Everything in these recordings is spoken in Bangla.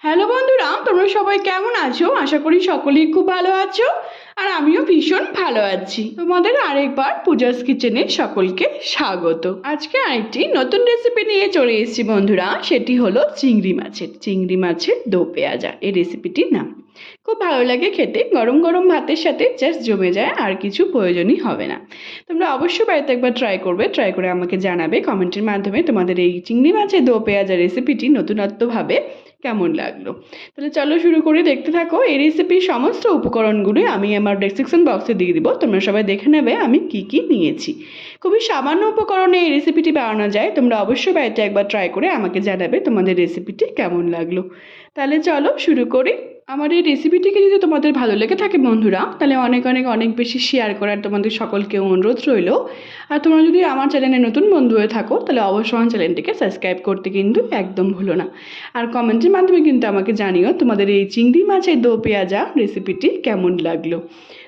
হ্যালো বন্ধুরা, তোমরা সবাই কেমন আছো? আশা করি সকলেই খুব ভালো আছো। আর আমিও ভীষণ ভালো আছি। তোমাদের আরেকবার পূজাস কিচেনে সকলকে স্বাগত। আজকে আরেকটি নতুন রেসিপি নিয়ে চলে এসেছি বন্ধুরা। সেটি হলো চিংড়ি মাছের দো পেঁয়াজা। এই রেসিপিটির নাম খুব ভালো লাগে খেতে, গরম গরম ভাতের সাথে জাস্ট জমে যায়, আর কিছু প্রয়োজনই হবে না। তোমরা অবশ্যই বাড়িতে একবার ট্রাই করবে, ট্রাই করে আমাকে জানাবে কমেন্টের মাধ্যমে তোমাদের এই চিংড়ি মাছের দো পেঁয়াজা রেসিপিটি নতুনত্বভাবে কেমন লাগলো। তাহলে চলো শুরু করে, দেখতে থাকো। এই রেসিপির সমস্ত উপকরণগুলি আমি আমার ডেসক্রিপশন বক্সে দিয়ে দিব, তোমরা সবাই দেখে নেবে আমি কি কি নিয়েছি। খুবই সামান্য উপকরণে এই রেসিপিটি বানানো যায়। তোমরা অবশ্যই বাড়িতে একবার ট্রাই করে আমাকে জানাবে তোমাদের রেসিপিটি কেমন লাগলো। তাহলে চলো শুরু করি। আমার এই রেসিপিটিকে যদি তোমাদের ভালো লেগে থাকে বন্ধুরা, তাহলে অনেক অনেক অনেক বেশি শেয়ার করার তোমাদের সকলকে অনুরোধ রইল। আর তোমরা যদি আমার চ্যানেলে নতুন বন্ধু হয়ে থাকো, তাহলে অবশ্যই আমার চ্যানেলটিকে সাবস্ক্রাইব করতে কিন্তু একদম ভুলো না। আর কমেন্টের মাধ্যমে কিন্তু আমাকে জানিও তোমাদের এই চিংড়ি মাছের দো পেঁয়াজা রেসিপিটি কেমন লাগলো।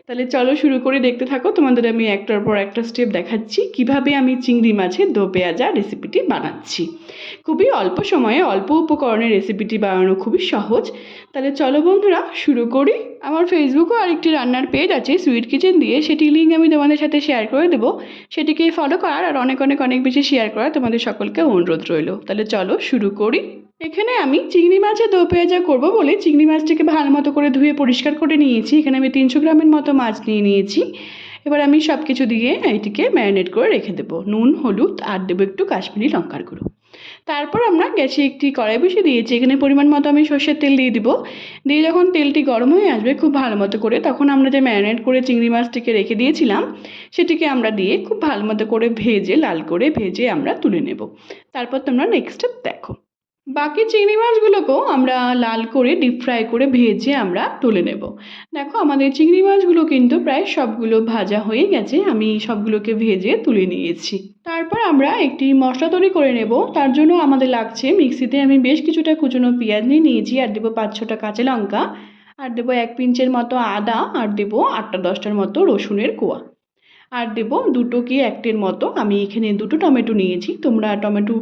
তাহলে চলো শুরু করে, দেখতে থাকো। তোমাদের আমি একটার পর একটা স্টেপ দেখাচ্ছি কিভাবে আমি চিংড়ি মাছের দো পেঁয়াজা রেসিপিটি বানাচ্ছি। খুবই অল্প সময়ে অল্প উপকরণের রেসিপিটি বানানো খুবই সহজ। তাহলে চলো বন্ধুরা শুরু করি। আমার ফেসবুকেও আরেকটি রান্নার পেজ আছে সুইট কিচেন দিয়ে, সেটির লিঙ্ক আমি তোমাদের সাথে শেয়ার করে দেবো। সেটিকে ফলো করার আর অনেক অনেক অনেক বেশি শেয়ার করার তোমাদের সকলকে অনুরোধ রইল। তাহলে চলো শুরু করি। এখানে আমি চিংড়ি মাছের দো পেঁয়াজা করবো বলে চিংড়ি মাছটিকে ভালো মতো করে ধুয়ে পরিষ্কার করে নিয়েছি। এখানে আমি 300 গ্রামের মতো মাছ নিয়ে নিয়েছি। এবার আমি সব কিছু দিয়ে এইটিকে ম্যারিনেট করে রেখে দেবো। নুন, হলুদ আর দেবো একটু কাশ্মীরি লঙ্কার গুঁড়ো। তারপর আমরা গ্যাসে একটি কড়াই বসিয়ে দিয়েছি। এখানে পরিমাণ মতো আমি সর্ষের তেল দিয়ে দিব। দিয়ে যখন তেলটি গরম হয়ে আসবে খুব ভালো মতো করে, তখন আমরা যে ম্যারিনেট করে চিংড়ি মাছটিকে রেখে দিয়েছিলাম সেটিকে আমরা দিয়ে খুব ভালো মতো করে ভেজে, লাল করে ভেজে আমরা তুলে নেব। তারপর তোমরা নেক্সট স্টেপ দেখো। বাকি চিংড়ি মাছগুলোকেও আমরা লাল করে ডিপ ফ্রাই করে ভেজে আমরা তুলে নেব। দেখো আমাদের চিংড়ি মাছগুলো কিন্তু প্রায় সবগুলো ভাজা হয়ে গেছে, আমি সবগুলোকে ভেজে তুলে নিয়েছি। তারপর আমরা একটি মশলা তৈরি করে নেব। তার জন্য আমাদের লাগছে, মিক্সিতে আমি বেশ কিছুটা কুচনো পেঁয়াজ নিয়ে নিয়েছি, আর দেবো 5-6টা কাঁচা লঙ্কা, আর দেবো 1 পিঞ্চের মতো আদা, আর দেবো 8-10টার মতো রসুনের কোয়া, আর দেবো 2 কি 1টের মতো, আমি এখানে 2টো টমেটো নিয়েছি। তোমরা টমেটো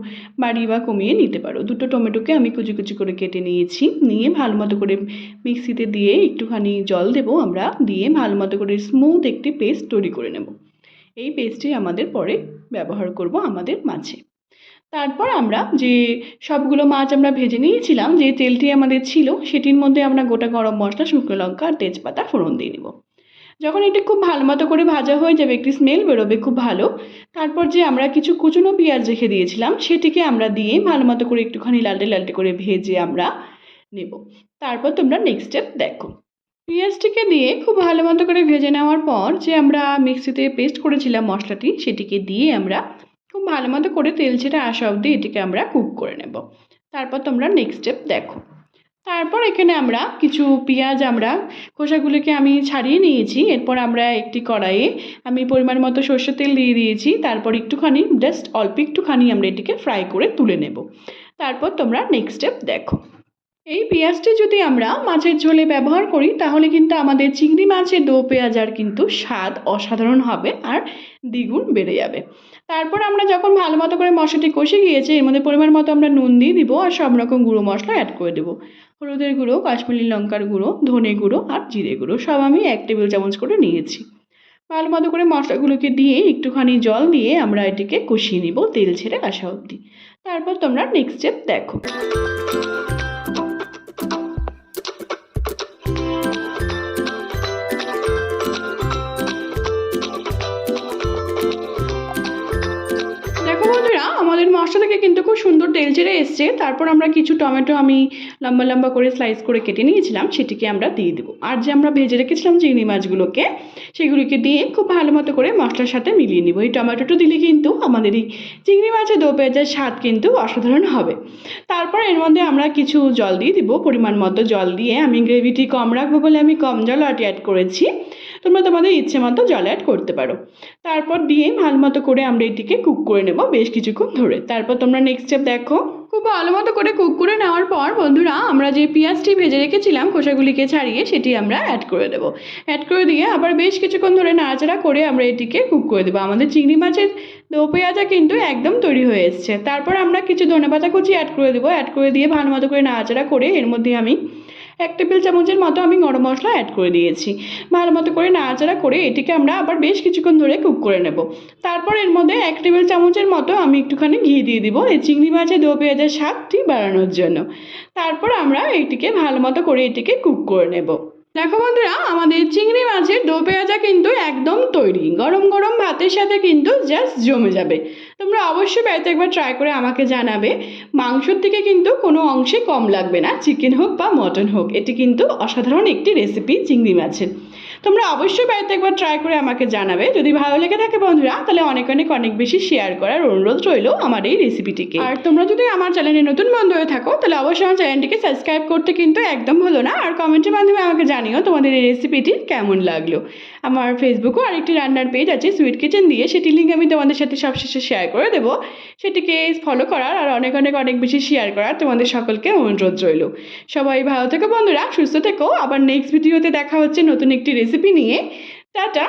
বাড়িয়ে বা কমিয়ে নিতে পারো। 2টো টমেটোকে আমি কুচি কুচি করে কেটে নিয়েছি। নিয়ে ভালো মতো করে মিক্সিতে দিয়ে একটুখানি জল দেবো আমরা, দিয়ে ভালো মতো করে স্মুথ একটি পেস্ট তৈরি করে নেব। এই পেস্টটি আমাদের পরে ব্যবহার করব আমাদের মাছে। তারপর আমরা যে সবগুলো মাছ আমরা ভেজে নিয়েছিলাম, যে তেলটি আমাদের ছিল সেটির মধ্যে আমরা গোটা গরম মশলা, শুকনো লঙ্কা আর তেজপাতা ফোড়ন দিয়ে নেব। যখন এটি খুব ভালো মতো করে ভাজা হয়ে যাবে, একটি স্মেল বেরোবে খুব ভালো, তারপর যে আমরা কিছু কুচনো পেঁয়াজ রেখে দিয়েছিলাম সেটিকে আমরা দিয়ে ভালো মতো করে একটুখানি লালটে লালটে করে ভেজে আমরা নেব। তারপর তোমরা নেক্সট স্টেপ দেখো। পেঁয়াজটিকে দিয়ে খুব ভালো মতো করে ভেজে নেওয়ার পর যে আমরা মিক্সিতে পেস্ট করেছিলাম মশলাটি, সেটিকে দিয়ে আমরা খুব ভালো মতো করে তেল ছেড়ে আসা অবধি এটিকে আমরা কুক করে নেব। তারপর তোমরা নেক্সট স্টেপ দেখো। তারপর এখানে আমরা কিছু পেঁয়াজ, আমরা খোসাগুলোকে আমি ছাড়িয়ে নিয়েছি। এরপর আমরা একটি কড়াইয়ে আমি পরিমাণ মতো সর্ষের তেল দিয়ে দিয়েছি। তারপর একটুখানি, জাস্ট অল্প একটুখানি আমরা এটিকে ফ্রাই করে তুলে নেব। তারপর তোমরা নেক্সট স্টেপ দেখো। এই পেঁয়াজটি যদি আমরা মাছের ঝোলে ব্যবহার করি, তাহলে কিন্তু আমাদের চিংড়ি মাছের দো পেঁয়াজার কিন্তু স্বাদ অসাধারণ হবে আর দ্বিগুণ বেড়ে যাবে। তারপর আমরা যখন ভালো মতো করে মশলাটি কষে গিয়েছে, এর মধ্যে পরিমাণ মতো আমরা নুন দিয়ে দিব, আর সব রকম গুঁড়ো মশলা অ্যাড করে দেবো। হলুদের গুঁড়ো, কাশ্মীরি লঙ্কার গুঁড়ো, ধনে গুঁড়ো আর জিরে গুঁড়ো সব আমি 1 টেবিল চামচ করে নিয়েছি। ভালো মতো করে মশলাগুলোকে দিয়ে একটুখানি জল দিয়ে আমরা এটিকে কষিয়ে নিব তেল ছেড়ে আসা অবধি। তারপর তোমরা নেক্সট স্টেপ দেখো। দেখো বন্ধুরা, আমাদের মশলা থেকে কিন্তু খুব সুন্দর তেল ছেড়ে এসছে। তারপর আমরা কিছু টমেটো আমি লম্বা লম্বা করে স্লাইস করে কেটে নিয়েছিলাম, সেটিকে আমরা দিয়ে দেবো। আর যে আমরা ভেজে রেখেছিলাম চিংড়ি মাছগুলোকে, সেগুলিকে দিয়ে খুব ভালো মতো করে মশলার সাথে মিলিয়ে নিব। এই টমেটোটা দিলে কিন্তু আমাদের এই চিংড়ি মাছের দো পেঁয়াজার স্বাদ কিন্তু অসাধারণ হবে। তারপর এর মধ্যে আমরা কিছু জল দিয়ে দিব, পরিমাণ মতো জল দিয়ে। আমি গ্রেভিটি কম রাখবো বলে আমি কম জল অ্যাড করেছি। তোমরা তোমাদের ইচ্ছে মতো জল অ্যাড করতে পারো। তারপর দিয়ে ভালো মতো করে আমরা এটিকে কুক করে নেব বেশ কিছুক্ষণ ধরে। তারপর তোমরা নেক্সট স্টেপ দেখো। খুব ভালো মতো করে কুক করে নেওয়ার পর বন্ধুরা আমরা যে পেঁয়াজটি ভেজে রেখেছিলাম খোসাগুলিকে ছাড়িয়ে সেটি আমরা অ্যাড করে দেবো। অ্যাড করে দিয়ে আবার বেশ কিছুক্ষণ ধরে নাড়াচাড়া করে আমরা এটিকে কুক করে দেবো। আমাদের চিংড়ি মাছের দো পেঁয়াজা কিন্তু একদম তৈরি হয়ে এসছে। তারপর আমরা কিছু ধনেপাতা কুচি অ্যাড করে দেবো। অ্যাড করে দিয়ে ভালো মতো করে নাড়াচাড়া করে এর মধ্যে আমি 1 টেবিল চামচের মতো আমি গরম মশলা অ্যাড করে দিয়েছি। ভালো মতো করে নাড়াচাড়া করে এটিকে আমরা আবার বেশ কিছুক্ষণ ধরে কুক করে নেব। তারপর এর মধ্যে 1 টেবিল চামচের মতো আমি একটুখানি ঘি দিয়ে দিব এই চিংড়ি মাছের দো পেঁয়াজের স্বাদটি বাড়ানোর জন্য। তারপর আমরা এটিকে ভালো মতো করে এটিকে কুক করে নেব। দেখো বন্ধুরা আমাদের চিংড়ি মাছের দো পেঁয়াজা কিন্তু একদম তৈরি। গরম গরম ভাতের সাথে কিন্তু জাস্ট জমে যাবে। তোমরা অবশ্যই বাড়িতে একবার ট্রাই করে আমাকে জানাবে। মাংসর থেকে কিন্তু কোনো অংশে কম লাগবে না, চিকেন হোক বা মটন হোক। এটি কিন্তু অসাধারণ একটি রেসিপি চিংড়ি মাছের। তোমরা অবশ্যই বাড়িতে একবার ট্রাই করে আমাকে জানাবে। যদি ভালো লেগে থাকে বন্ধুরা তাহলে অনেক অনেক অনেক বেশি শেয়ার করার অনুরোধ রইল আমার এই রেসিপিটিকে। আর তোমরা যদি আমার চ্যানেলে নতুন বন্ধু হয়ে থাকো তাহলে অবশ্যই আমার চ্যানেলটিকে সাবস্ক্রাইব করতে কিন্তু একদম ভুলো না। আর কমেন্টের মাধ্যমে আমাকে জানিও তোমাদের এই রেসিপিটি কেমন লাগলো। আমার ফেসবুকেও আরেকটি রান্নার পেজ আছে সুইট কিচেন দিয়ে, সেটি লিঙ্ক আমি তোমাদের সাথে সবশেষে শেয়ার করে দেবো। সেটিকে ফলো করার আর অনেক অনেক অনেক বেশি শেয়ার করার তোমাদের সকলকে অনুরোধ রইল। সবাই ভালো থেকো বন্ধুরা, সুস্থ থেকো। আবার নেক্সট ভিডিওতে দেখা হচ্ছে নতুন একটি রেসিপি নিয়ে। টাটা।